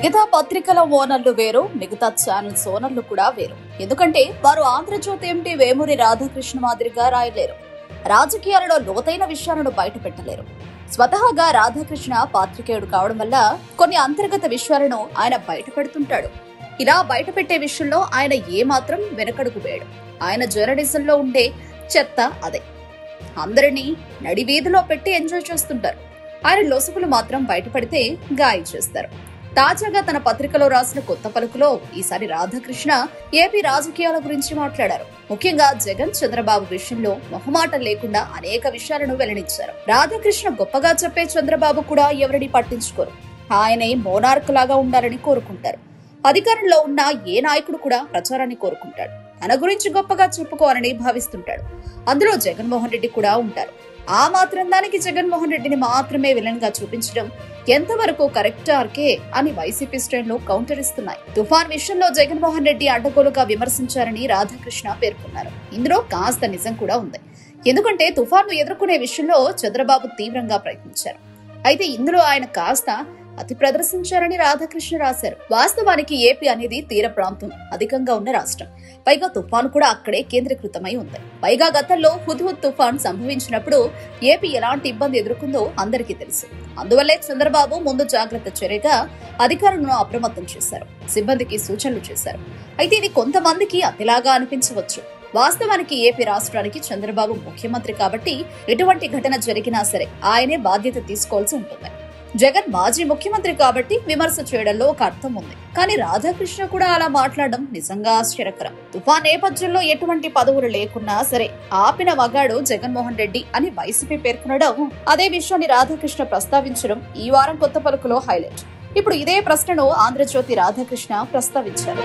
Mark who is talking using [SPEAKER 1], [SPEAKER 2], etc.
[SPEAKER 1] మిగతా పత్రికల ఓనర్లు వేరు, మిగతా ఛానల్స్ ఓనర్లు కూడా వేరు. ఎందుకంటే వారు ఆంధ్రజ్యోతి ఎంపీ వేమూరి రాధాకృష్ణ మాదిరిగా రాయలేరు. రాజకీయాలలో లోతైన విషయాలను బయట పెట్టలేరు. స్వతహాగా రాధాకృష్ణ పాత్రికేయుడు కావడం వల్ల కొన్ని అంతర్గత విషయాలను ఆయన బయట పెడుతుంటాడు. ఇలా బయట పెట్టే విషయంలో ఆయన ఏమాత్రం వెనకడుగు వేయడు. ఆయన జర్నలిజంలో ఉండే చెత్త అదే. అందరినీ నడివీధిలో పెట్టి ఎంజాయ్ చేస్తుంటారు. ఆయన లొసుగులు మాత్రం బయటపడితే గాయం చేస్తారు. తాజాగా తన పత్రికలో రాసిన కొత్త పలుకులో ఈసారి రాధాకృష్ణ ఏపీ రాజకీయాల గురించి మాట్లాడారు. ముఖ్యంగా జగన్, చంద్రబాబు విషయంలో మొహమాటం లేకుండా అనేక విషయాలను వెల్లడించారు. రాధాకృష్ణ గొప్పగా చెప్పే చంద్రబాబు కూడా ఎవరిని పట్టించుకోరు. ఆయనే మోనార్క్ లాగా ఉండాలని కోరుకుంటారు. అధికారంలో ఉన్న ఏ నాయకుడు కూడా ప్రచారాన్ని కోరుకుంటాడు. తన గురించి గొప్పగా చెప్పుకోవాలని భావిస్తుంటాడు. అందులో జగన్మోహన్ రెడ్డి కూడా ఉంటారు. ఆ మాత్రం దానికి జగన్మోహన్ రెడ్డిని మాత్రమే విలన్ గా చూపించడం ఎంతవరకు కరెక్ట్ ఆర్కే అని వైసీపీ శ్రేణులు కౌంటర్ ఇస్తున్నాయి. తుఫాన్ విషయంలో జగన్మోహన్ రెడ్డి అడ్డగోలుగా విమర్శించారని రాధాకృష్ణ పేర్కొన్నారు. ఇందులో కాస్త నిజం కూడా ఉంది. ఎందుకంటే తుఫాన్ను ఎదుర్కొనే విషయంలో చంద్రబాబు తీవ్రంగా ప్రయత్నించారు. అయితే ఇందులో ఆయన కాస్త అతి ప్రదర్శించారని రాధాకృష్ణ రాశారు. వాస్తవానికి ఏపీ అనేది తీర ప్రాంతం అధికంగా ఉన్న రాష్ట్రం. పైగా తుఫాను కూడా అక్కడే కేంద్రీకృతమై ఉంది. పైగా గతంలో హుద్హుద్ తుఫాన్ సంభవించినప్పుడు ఏపీ ఎలాంటి ఇబ్బంది ఎదుర్కొందో అందరికీ తెలుసు. అందువల్లే చంద్రబాబు ముందు జాగ్రత్త చర్యగా అధికారులను అప్రమత్తం చేశారు. సిబ్బందికి సూచనలు చేశారు. అయితే ఇది కొంతమందికి అతిలాగా అనిపించవచ్చు. వాస్తవానికి ఏపీ రాష్ట్రానికి చంద్రబాబు ముఖ్యమంత్రి కాబట్టి ఎటువంటి ఘటన జరిగినా సరే ఆయనే బాధ్యత తీసుకోవాల్సి ఉంటుంది. జగన్ మాజీ ముఖ్యమంత్రి కాబట్టి విమర్శ చేయడంలో ఒక అర్థం ఉంది. కానీ రాధాకృష్ణ కూడా అలా మాట్లాడడం నిజంగా ఆశ్చర్యకరం. తుఫాన్ నేపథ్యంలో ఎటువంటి పదవులు లేకున్నా సరే ఆపిన మగాడు జగన్మోహన్ రెడ్డి అని వైసీపీ పేర్కొనడం, అదే విషయాన్ని రాధాకృష్ణ ప్రస్తావించడం ఈ వారం కొత్త పలుకులో హైలైట్. ఇప్పుడు ఇదే ప్రశ్నను ఆంధ్రజ్యోతి రాధాకృష్ణ ప్రస్తావించారు.